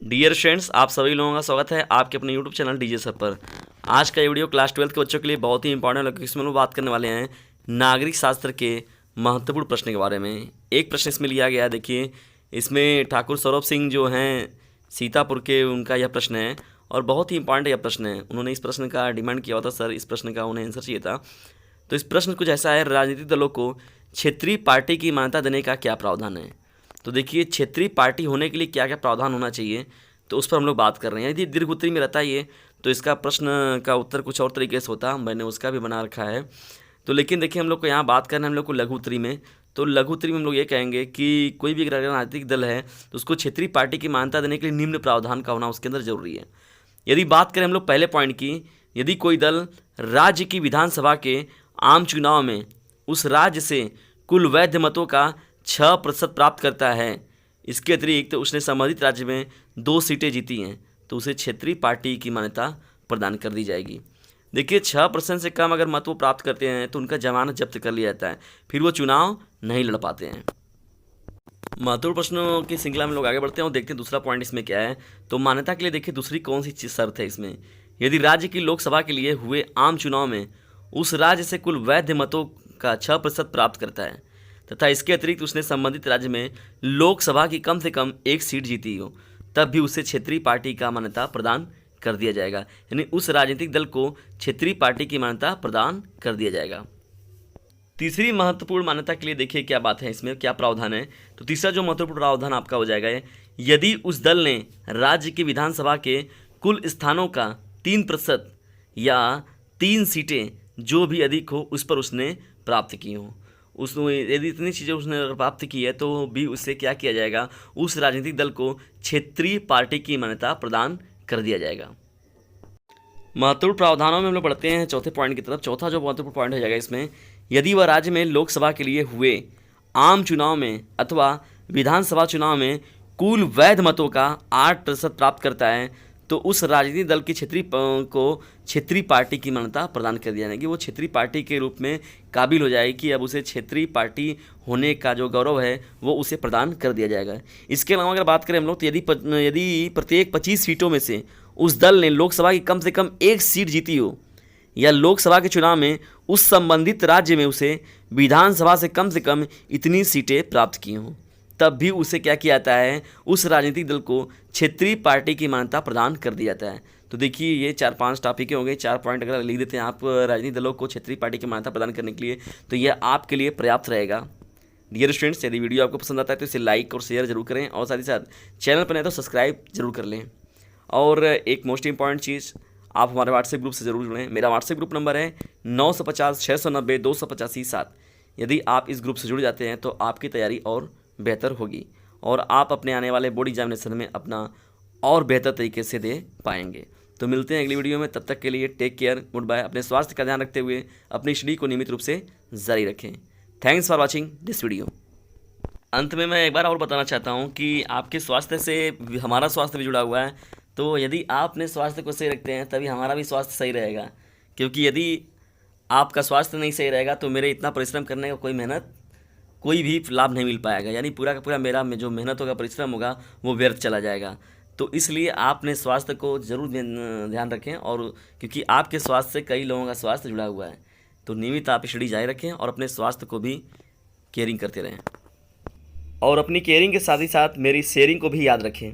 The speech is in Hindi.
डियर फ्रेंड्स, आप सभी लोगों का स्वागत है आपके अपने यूट्यूब चैनल डीजे सर पर। आज का ये वीडियो क्लास 12 के बच्चों के लिए बहुत ही इंपॉर्टेंट है, क्योंकि इसमें हम लोग बात करने वाले हैं नागरिक शास्त्र के महत्वपूर्ण प्रश्न के बारे में। एक प्रश्न इसमें लिया गया है, देखिए इसमें ठाकुर सौरभ सिंह जो हैं सीतापुर के, उनका यह प्रश्न है और बहुत ही इंपॉर्टेंट यह प्रश्न है। उन्होंने इस प्रश्न का डिमांड किया था, सर इस प्रश्न का उन्हें आंसर चाहिए था। तो इस प्रश्न कुछ ऐसा है, राजनीतिक दलों को क्षेत्रीय पार्टी की मान्यता देने का क्या प्रावधान है। तो देखिए क्षेत्रीय पार्टी होने के लिए क्या क्या प्रावधान होना चाहिए, तो उस पर हम लोग बात कर रहे हैं। यदि दीर्घ उत्तरी में रहता है ये, तो इसका प्रश्न का उत्तर कुछ और तरीके से होता, मैंने उसका भी बना रखा है। तो लेकिन देखिए हम लोग को यहाँ बात करना है हम लोग को लघु उत्तरी में। तो लघु उत्तरी में हम लोग ये कहेंगे कि कोई भी अगर राजनीतिक दल है तो उसको क्षेत्रीय पार्टी की मान्यता देने के लिए निम्न प्रावधान का होना उसके अंदर जरूरी है। यदि बात करें हम लोग पहले पॉइंट की, यदि कोई दल राज्य की विधानसभा के आम चुनाव में उस राज्य से कुल वैध मतों का 6% प्राप्त करता है, इसके अतिरिक्त उसने संबंधित राज्य में 2 सीटें जीती हैं, तो उसे क्षेत्रीय पार्टी की मान्यता प्रदान कर दी जाएगी। देखिए 6% से कम अगर मत वो प्राप्त करते हैं तो उनका जमानत जब्त कर लिया जाता है, फिर वो चुनाव नहीं लड़ पाते हैं। महत्वपूर्ण प्रश्नों की श्रृंखला में लोग आगे बढ़ते हैं और देखते हैं दूसरा पॉइंट इसमें क्या है। तो मान्यता के लिए देखिए दूसरी कौन सी चीज़ शर्त है इसमें, यदि राज्य की लोकसभा के लिए हुए आम चुनाव में उस राज्य से कुल वैध मतों का 6% प्राप्त करता है तथा इसके अतिरिक्त उसने संबंधित राज्य में लोकसभा की कम से कम 1 सीट जीती हो, तब भी उसे क्षेत्रीय पार्टी का मान्यता प्रदान कर दिया जाएगा। यानी उस राजनीतिक दल को क्षेत्रीय पार्टी की मान्यता प्रदान कर दिया जाएगा। तीसरी महत्वपूर्ण मान्यता के लिए देखिए क्या बात है, इसमें क्या प्रावधान है। तो तीसरा जो महत्वपूर्ण प्रावधान आपका हो जाएगा है, यदि उस दल ने राज्य की विधानसभा के कुल स्थानों का 3% या 3 सीटें जो भी अधिक हो उस पर उसने प्राप्त की हो, उसने यदि इतनी चीज़ें उसने प्राप्त की है तो भी उससे क्या किया जाएगा, उस राजनीतिक दल को क्षेत्रीय पार्टी की मान्यता प्रदान कर दिया जाएगा। महत्वपूर्ण प्रावधानों में हम लोग बढ़ते हैं चौथे पॉइंट की तरफ। चौथा जो महत्वपूर्ण पॉइंट हो जाएगा इसमें, यदि वह राज्य में लोकसभा के लिए हुए आम चुनाव में अथवा विधानसभा चुनाव में कुल वैध मतों का 8% प्राप्त करता है, तो उस राजनीतिक दल की क्षेत्रीय पार्टी की मान्यता प्रदान कर दिया जाएगी। वो क्षेत्रीय पार्टी के रूप में काबिल हो जाएगी कि अब उसे क्षेत्रीय पार्टी होने का जो गौरव है वो उसे प्रदान कर दिया जाएगा। इसके अलावा अगर बात करें हम लोग, तो यदि प्रत्येक 25 सीटों में से उस दल ने लोकसभा की कम से कम 1 सीट जीती हो, या लोकसभा के चुनाव में उस संबंधित राज्य में उसे विधानसभा से कम इतनी सीटें प्राप्त की हों, तब भी उसे क्या किया जाता है, उस राजनीतिक दल को क्षेत्रीय पार्टी की मान्यता प्रदान कर दिया जाता है। तो देखिए ये 4-5 टॉपिक हो गए, 4 पॉइंट अगर लिख देते हैं आप राजनीतिक दलों को क्षेत्रीय पार्टी की मान्यता प्रदान करने के लिए, तो यह आपके लिए पर्याप्त रहेगा। डियर स्टूडेंट्स, यदि वीडियो आपको पसंद आता है तो इसे लाइक और शेयर जरूर करें, और साथ ही साथ चैनल पर नहीं तो सब्सक्राइब जरूर कर लें। और एक मोस्ट इंपॉर्टेंट चीज़, आप हमारे व्हाट्सएप ग्रुप से जरूर जुड़ें। मेरा व्हाट्सएप ग्रुप नंबर है 950 690 285 7। यदि आप इस ग्रुप से जुड़ जाते हैं तो आपकी तैयारी और बेहतर होगी और आप अपने आने वाले बोर्ड एग्जामिनेशन में अपना और बेहतर तरीके से दे पाएंगे। तो मिलते हैं अगली वीडियो में, तब तक के लिए टेक केयर, गुड बाय। अपने स्वास्थ्य का ध्यान रखते हुए अपनी स्टडी को नियमित रूप से जारी रखें। Thanks for watching this video. अंत में मैं एक बार और बताना चाहता हूँ कि आपके स्वास्थ्य से हमारा स्वास्थ्य भी जुड़ा हुआ है, तो यदि आप अपने स्वास्थ्य को सही रखते हैं तभी हमारा भी स्वास्थ्य सही रहेगा। क्योंकि यदि आपका स्वास्थ्य नहीं सही रहेगा तो मेरे इतना परिश्रम करने का कोई भी लाभ नहीं मिल पाएगा, यानी पूरा का पूरा मेरा जो मेहनत होगा, परिश्रम होगा, वो व्यर्थ चला जाएगा। तो इसलिए आप अपने स्वास्थ्य को ज़रूर ध्यान रखें, और क्योंकि आपके स्वास्थ्य से कई लोगों का स्वास्थ्य जुड़ा हुआ है, तो नियमित आप स्टडी जारी रखें और अपने स्वास्थ्य को भी केयरिंग करते रहें, और अपनी केयरिंग के साथ ही साथ मेरी शेयरिंग को भी याद रखें।